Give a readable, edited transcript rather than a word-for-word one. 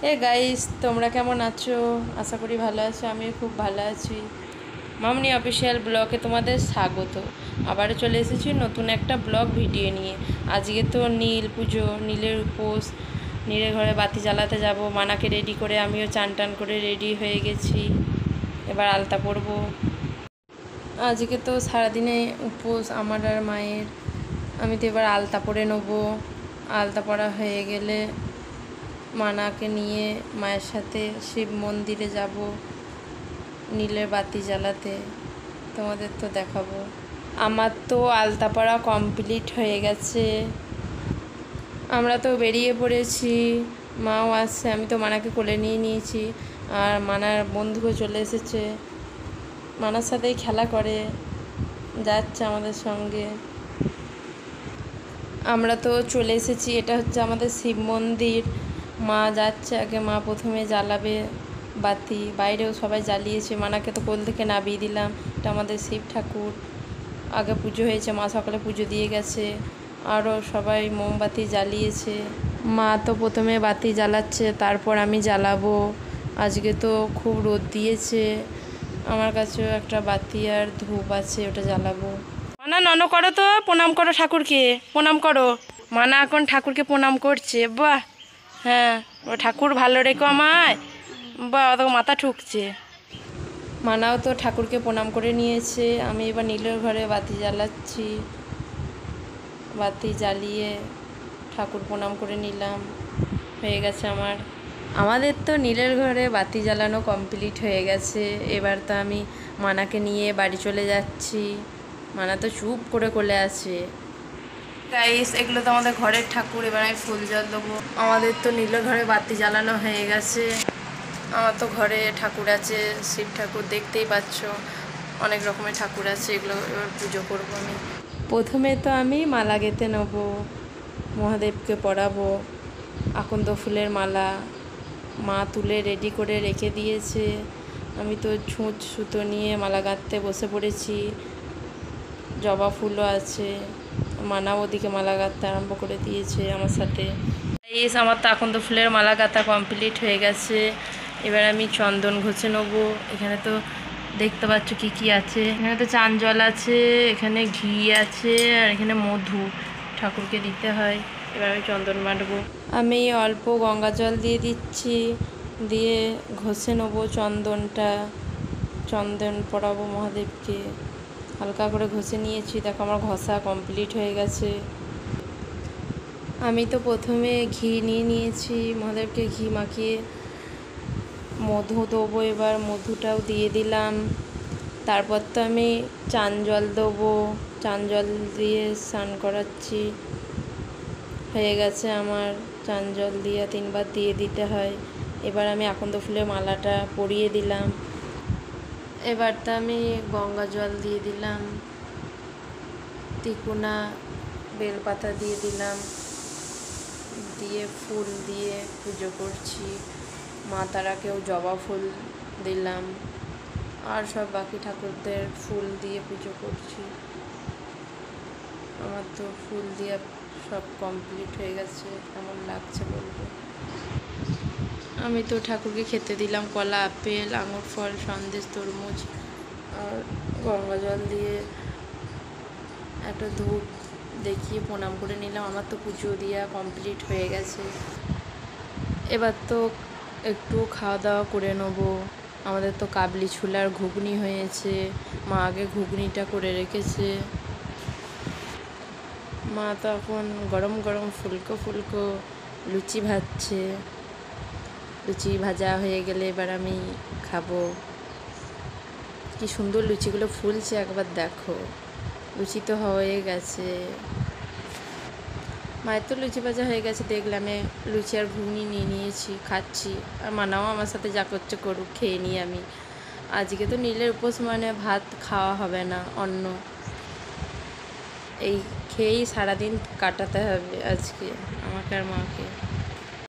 Guys, তোমরা কেমন আছো? আশা করি ভালো আছো। আমি খুব ভালো আছি। মামনি অফিসিয়াল ব্লগে তোমাদের স্বাগত। আবারও চলে এসেছি নতুন একটা ব্লগ ভিডিও নিয়ে। আজকে তো নীল পুজো, নীলের উপোস। নীলের ঘরে বাতি জ্বালাতে যাব। মানাকে রেডি করে আমিও চান টান করে রেডি হয়ে গেছি। এবার আলতা পরবো। আজকে তো সারাদিনে উপোস আমার আর মায়ের। আমি তো এবার আলতা পরে নেবো। আলতা পরা হয়ে গেলে মানাকে নিয়ে মায়ের সাথে শিব মন্দিরে যাব নীলের বাতি জ্বালাতে। তোমাদের তো দেখাবো। আমার তো আলতা পরা কমপ্লিট হয়ে গেছে। আমরা তো বেরিয়ে পড়েছি। মাও আসছে। আমি তো মানাকে কোলে নিয়ে নিয়েছি। আর মানার বন্ধুও চলে এসেছে। মানার সাথেই খেলা করে যাচ্ছে আমাদের সঙ্গে। আমরা তো চলে এসেছি। এটা হচ্ছে আমাদের শিব মন্দির। মা যাচ্ছে আগে। মা প্রথমে জ্বালাবে বাতি। বাইরেও সবাই জ্বালিয়েছে। মানাকে তো কোল থেকে নামিয়ে দিলাম। এটা আমাদের শিব ঠাকুর। আগে পুজো হয়েছে। মা সকালে পুজো দিয়ে গেছে। আরও সবাই মোমবাতি জ্বালিয়েছে। মা তো প্রথমে বাতি জ্বালাচ্ছে, তারপর আমি জ্বালাবো। আজকে তো খুব রোদ দিয়েছে। আমার কাছেও একটা বাতি আর ধূপ আছে, ওটা জ্বালাবো। মানা নন করো তো, প্রণাম করো ঠাকুরকে, প্রণাম করো। মানা এখন ঠাকুরকে প্রণাম করছে। বাহ, হ্যাঁ, ও ঠাকুর ভালো রেখো আমায়। বাহ, তো মাথা ঠুকছে। মানাও তো ঠাকুরকে প্রণাম করে নিয়েছে। আমি এবার নীলের ঘরে বাতি জ্বালাচ্ছি। বাতি জ্বালিয়ে ঠাকুর প্রণাম করে নিলাম। হয়ে গেছে আমাদের তো নীলের ঘরে বাতি জ্বালানো কমপ্লিট হয়ে গেছে। এবার তো আমি মানাকে নিয়ে বাড়ি চলে যাচ্ছি। মানা তো চুপ করে কোলে আছে। গাইস, এগুলো তো আমাদের ঘরের ঠাকুর। এবার আমি ফুল জল দেবো। আমাদের তো নীলের ঘরে বাতি জ্বালানো হয়ে গেছে। আমার তো ঘরে ঠাকুর আছে, শিব ঠাকুর, দেখতেই পাচ্ছ। অনেক রকমের ঠাকুর আছে। এগুলো এবার পুজো করবো আমি। প্রথমে তো আমি মালা গেঁথে নেবো, মহাদেবকে পরাবো। আকন্দ ফুলের মালা মা তুলে রেডি করে রেখে দিয়েছে। আমি তো ছুঁচ সুতো নিয়ে মালা গাঁথতে বসে পড়েছি। জবা ফুলও আছে। মানাও ওদিকে মালা গাঁথতে আরম্ভ করে দিয়েছে আমার সাথে। আমার তো আকন্দ ফুলের মালা গাঁথা কমপ্লিট হয়ে গেছে। এবার আমি চন্দন ঘষে নেবো। এখানে তো দেখতে পাচ্ছ কি কি আছে। এখানে তো চান জল আছে, এখানে ঘি আছে, আর এখানে মধু ঠাকুরকে দিতে হয়। এবার আমি চন্দন বাটবো। আমি অল্প গঙ্গা জল দিয়ে দিচ্ছি, দিয়ে ঘষে নেবো চন্দনটা। চন্দন পরাবো মহাদেবকে। হালকা করে ঘষে নিয়েছি। দেখো আমার ঘষা কমপ্লিট হয়ে গেছে। আমি তো প্রথমে ঘি নিয়ে নিয়েছি। মহাদেবকে ঘি মাখিয়ে মধু দেবো। এবার মধুটাও দিয়ে দিলাম। তারপর তো আমি চান জল দেবো। চান জল দিয়ে স্নান করাচ্ছি। হয়ে গেছে আমার। চান জল দিয়ে 3 বার দিয়ে দিতে হয়। এবার আমি আকন্দ ফুলের মালাটা পরিয়ে দিলাম। এবার তো আমি গঙ্গা জল দিয়ে দিলাম, তিকুনা বেলপাতা দিয়ে দিলাম, দিয়ে ফুল দিয়ে পুজো করছি। মা তারাকেও জবা ফুল দিলাম, আর সব বাকি ঠাকুরদের ফুল দিয়ে পুজো করছি। আমার তো ফুল দিয়ে সব কমপ্লিট হয়ে গেছে। কেমন লাগছে বলবো। আমি তো ঠাকুরকে খেতে দিলাম কলা, আপেল, আঙুর ফল, সন্দেশ, তরমুজ আর গঙ্গা জল দিয়ে একটা ধূপ দেখিয়ে প্রণাম করে নিলাম। আমার তো পুজো দেওয়া কমপ্লিট হয়ে গেছে। এবার তো একটু খাওয়া দাওয়া করে নেবো। আমাদের তো কাবলি ছোলার ঘুগনি হয়েছে। মা আগে ঘুগনিটা করে রেখেছে। মা তো এখন গরম গরম ফুলকো ফুলকো লুচি ভাজছে। লুচি ভাজা হয়ে গেলে এবার আমি খাবো। কি সুন্দর লুচিগুলো ফুলছে, একবার দেখো। লুচি তো হয়ে গেছে। মায়ের তো লুচি ভাজা হয়ে গেছে। দেখলাম লুচি আর ঘুগনি নিয়ে নিয়েছি, খাচ্ছি। আর মানাও আমার সাথে যা করছে করুক, খেয়ে নিই আমি। আজকে তো নীলের উপোস, মানে ভাত খাওয়া হবে না, অন্য এই খেয়েই সারাদিন কাটাতে হবে আজকে আমাকে আর মাকে।